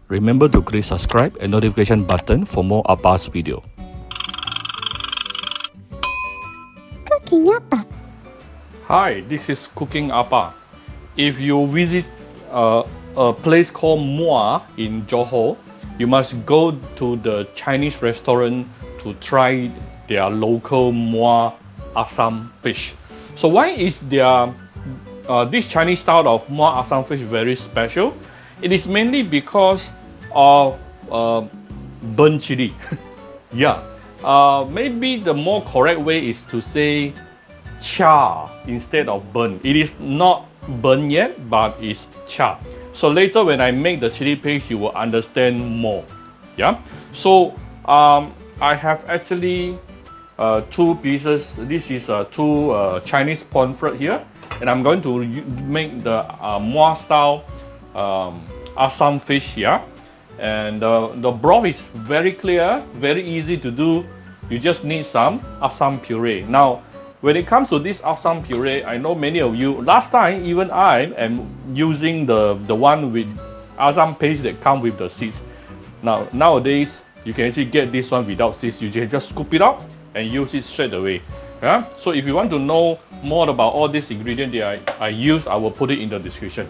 Remember to click subscribe and notification button for more Appa's video. Cooking Appa. Hi, this is Cooking Appa. If you visit a place called Muar in Johor, you must go to the Chinese restaurant to try their local Muar Assam fish. So why is their this Chinese style of Muar Assam fish very special? It is mainly because of burnt chili. Yeah, maybe the more correct way is to say char instead of burn. It is not burn yet, but it's char. So later when I make the chili paste, you will understand more. Yeah. So I have actually two pieces. This is two Chinese pomfret here, and I'm going to make the Muar style Assam fish here. And the broth is very clear, very easy to do. You just need some Assam puree. Now, when it comes to this Assam puree, I know many of you, last time even I am using the one with Assam paste that come with the seeds. Now, nowadays, you can actually get this one without seeds. You can just scoop it out and use it straight away. Yeah? So if you want to know more about all these ingredients that I use, I will put it in the description.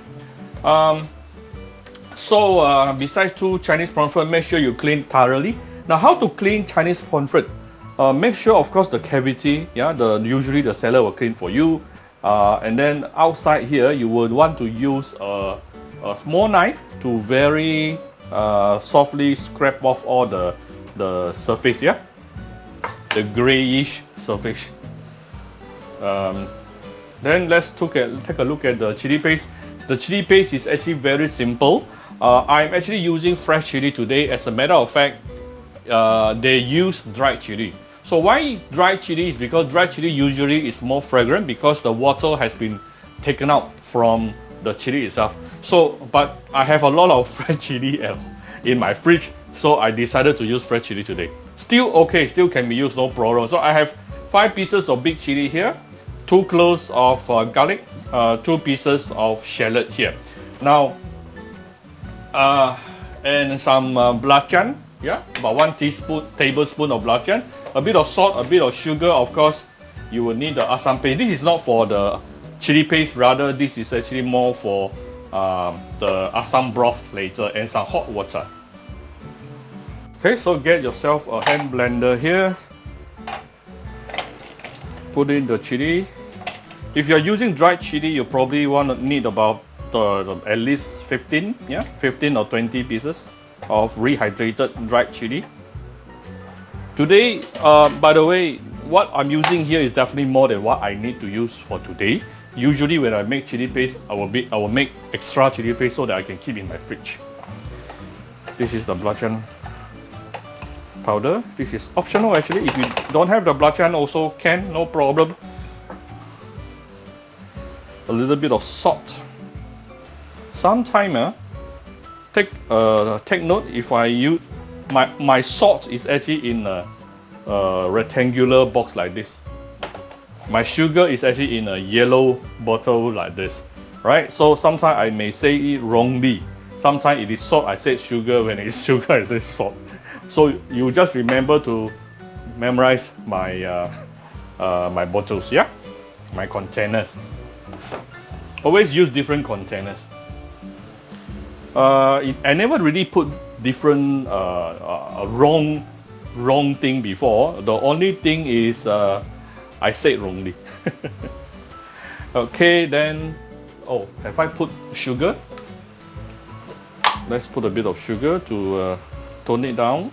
Besides two Chinese pomfret, make sure you clean thoroughly. Now, how to clean Chinese pomfret? Make sure, of course, the cavity. Yeah, usually the seller will clean for you. And then outside here, you would want to use a small knife to very softly scrape off all the surface. Yeah, the grayish surface. Then let's take a look at the chili paste. The chili paste is actually very simple. I'm actually using fresh chili today. As a matter of fact, they use dried chili. So why dried chili? Is because dried chili usually is more fragrant because the water has been taken out from the chili itself. So, but I have a lot of fresh chili in my fridge, so I decided to use fresh chili today. Still okay, still can be used, no problem. So I have 5 pieces of big chili here, 2 cloves of garlic, 2 pieces of shallot here. Now, and some belacan. Yeah, about 1 tablespoon of belacan, a bit of salt, a bit of sugar. Of course, you will need the Assam paste. This is not for the chili paste, rather this is actually more for the Assam broth later, and some hot water. Okay, so get yourself a hand blender here. Put in the chili. If you're using dried chili, you probably need about at least 15 or 20 pieces of rehydrated dried chili. Today, by the way, what I'm using here is definitely more than what I need to use for today. Usually when I make chili paste, I will make extra chili paste so that I can keep in my fridge. This is the belacan powder. This is optional actually. If you don't have the belacan, also can, no problem. A little bit of salt. Sometime take note, if I use my salt is actually in a rectangular box like this. My sugar is actually in a yellow bottle like this, right? So sometimes I may say it wrongly. Sometimes it is salt, I said sugar. When it's sugar, I say salt. So you just remember to memorize my my bottles, yeah, my containers. Always use different containers. I never really put different wrong thing before. The only thing is I said wrongly. Okay, then have I put sugar? Let's put a bit of sugar to tone it down.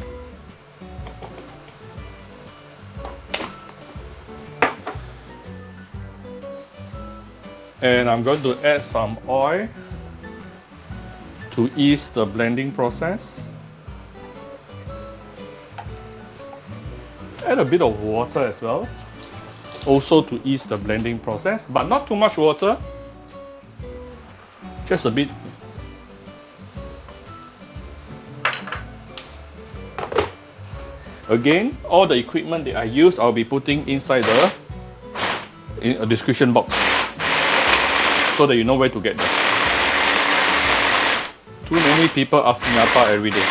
And I'm going to add some oil to ease the blending process. Add a bit of water as well, also to ease the blending process, but not too much water, just a bit. Again, all the equipment that I use, I'll be putting inside the description box so that you know where to get them. Too many people asking apa every day.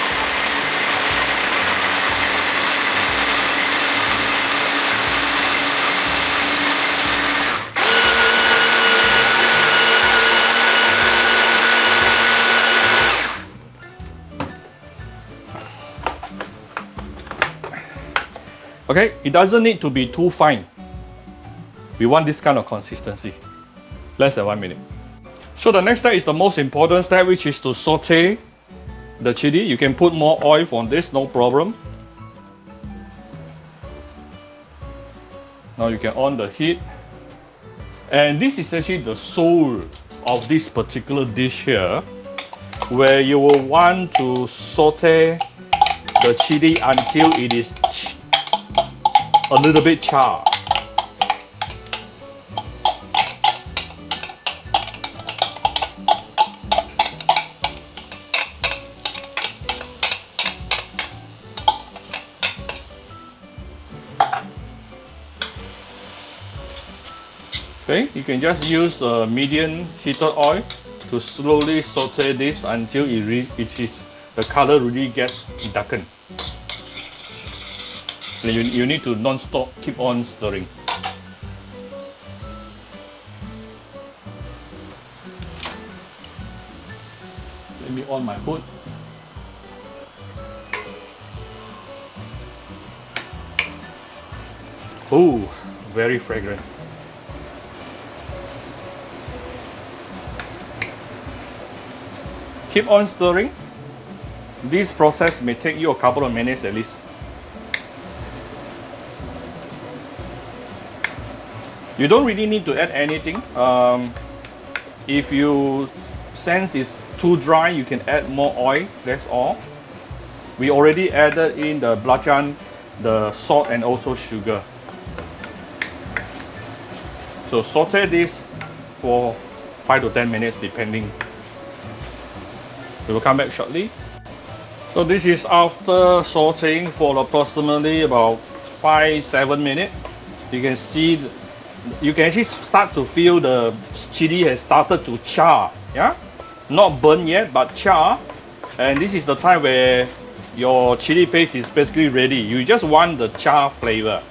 Okay, it doesn't need to be too fine. We want this kind of consistency. Less than 1 minute. So the next step is the most important step, which is to saute the chili. You can put more oil on this, no problem. Now you can on the heat. And this is actually the soul of this particular dish here, where you will want to saute the chili until it is a little bit charred. Okay, you can just use medium heated oil to slowly saute this until the color really gets darkened. You need to non-stop keep on stirring. Let me on my hood. Oh, very fragrant. Keep on stirring. This process may take you a couple of minutes at least. You don't really need to add anything. If you sense it's too dry, you can add more oil, that's all. We already added in the belacan, the salt and also sugar. So saute this for 5 to 10 minutes depending. We will come back shortly. So this is after sauteing for approximately about 5-7 minutes. You can see you can actually start to feel the chili has started to char, yeah? Not burn yet, but char. And this is the time where your chili paste is basically ready. You just want the char flavor.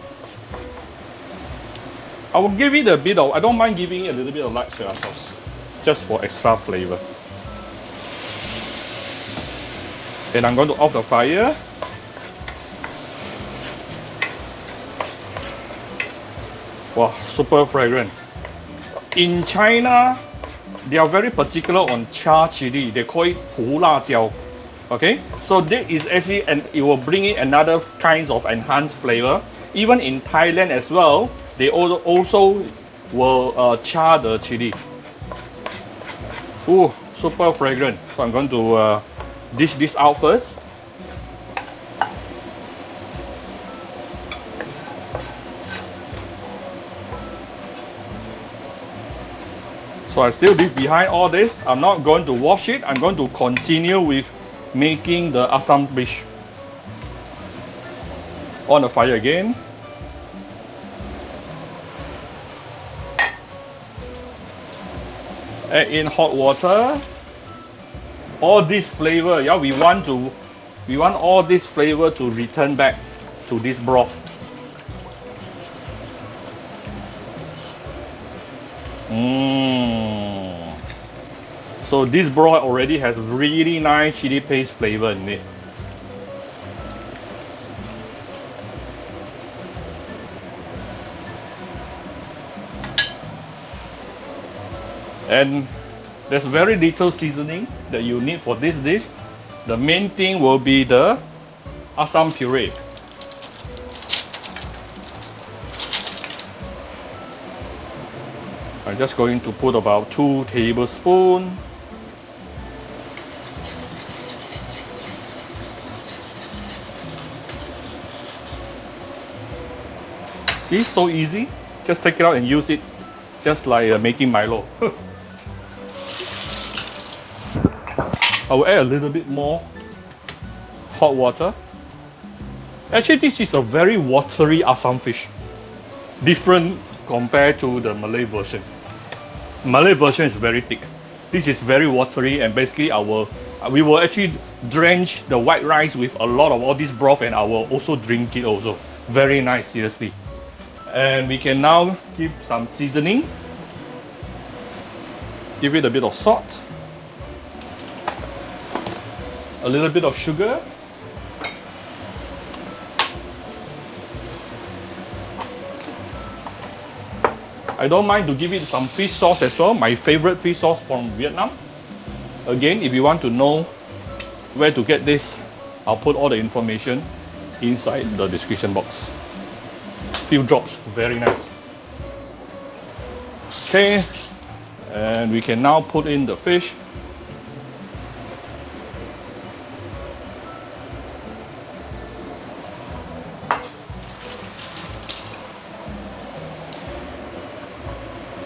I will give it a bit of, I don't mind giving it a little bit of light soya sauce, just for extra flavor. Then I'm going to off the fire. Wow, super fragrant. In China, they are very particular on char chili. They call it hu la jiao. Okay, so this is actually, and it will bring in another kinds of enhanced flavor. Even in Thailand as well, they also will char the chili. Ooh, super fragrant. So I'm going to dish this out first. So I still leave behind all this. I'm not going to wash it. I'm going to continue with making the Assam dish. On the fire again. Add in hot water. All this flavor, yeah, we want all this flavor to return back to this broth. So this broth already has really nice chili paste flavor in it. And there's very little seasoning that you need for this dish. The main thing will be the Assam puree. I'm just going to put about 2 tablespoons. See, so easy. Just take it out and use it, just like making Milo. I will add a little bit more hot water. Actually, this is a very watery Assam fish. Different compared to the Malay version. Malay version is very thick. This is very watery, and basically our We will actually drench the white rice with a lot of all this broth, and I will also drink it also. Very nice, seriously. And we can now give some seasoning. Give it a bit of salt, a little bit of sugar, I don't mind to give it some fish sauce as well, my favorite fish sauce from Vietnam. Again, if you want to know where to get this, I'll put all the information inside the description box. Few drops, very nice. Okay, and we can now put in the fish.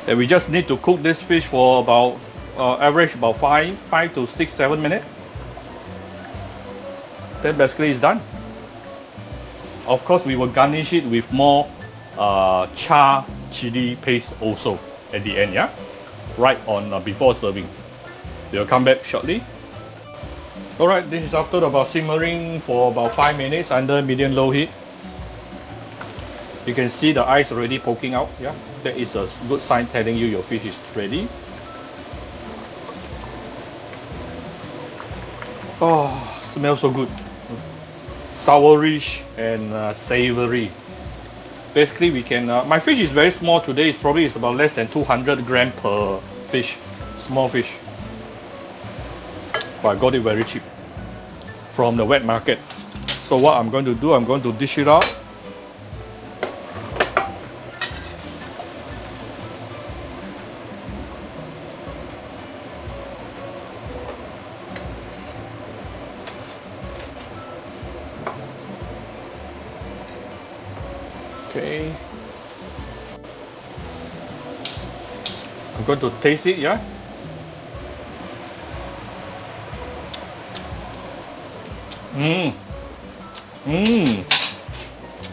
And we just need to cook this fish for about average about 5 to 6, 7 minutes. Then basically it's done. Of course, we will garnish it with more char chili paste also at the end, yeah? Right on before serving. We'll come back shortly. Alright, this is after about simmering for about 5 minutes under medium-low heat. You can see the eyes already poking out, yeah? That is a good sign telling you your fish is ready. Oh, smells so good. Sourish and savory. Basically, we can. My fish is very small today. It's probably about less than 200 grams per fish, small fish. But I got it very cheap from the wet market. So what I'm going to do, I'm going to dish it out. Okay. I'm going to taste it, yeah?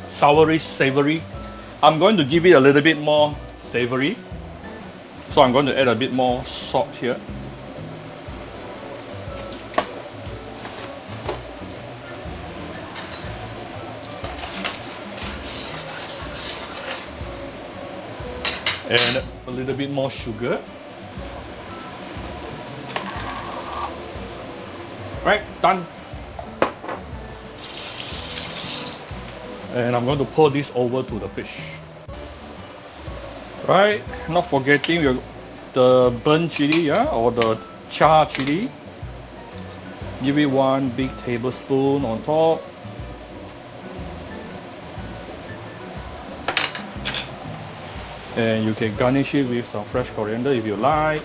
Sourish, savory. I'm going to give it a little bit more savory. So I'm going to add a bit more salt here. And a little bit more sugar. Right, done. And I'm going to pour this over to the fish. Right, not forgetting the burnt chili, yeah, or the char chili. Give it 1 big tablespoon on top. And you can garnish it with some fresh coriander if you like.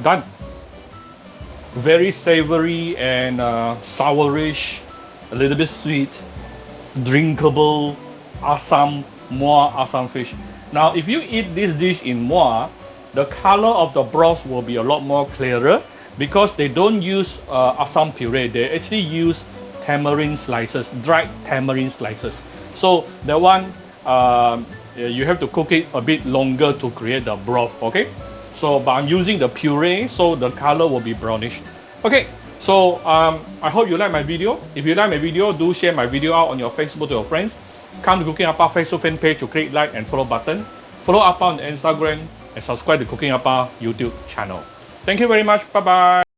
Done. Very savory and sourish, a little bit sweet, drinkable Assam, Muar Assam fish. Now, if you eat this dish in Muar, the color of the broth will be a lot more clearer because they don't use Assam puree. They actually use tamarind slices, dried tamarind slices. So that one, you have to cook it a bit longer to create the broth, okay? So, but I'm using the puree, so the color will be brownish. Okay, so I hope you like my video. If you like my video, do share my video out on your Facebook to your friends. Come to Cooking Appa Facebook fan page to click like and follow button. Follow Appa on Instagram and subscribe to Cooking Appa YouTube channel. Thank you very much. Bye bye.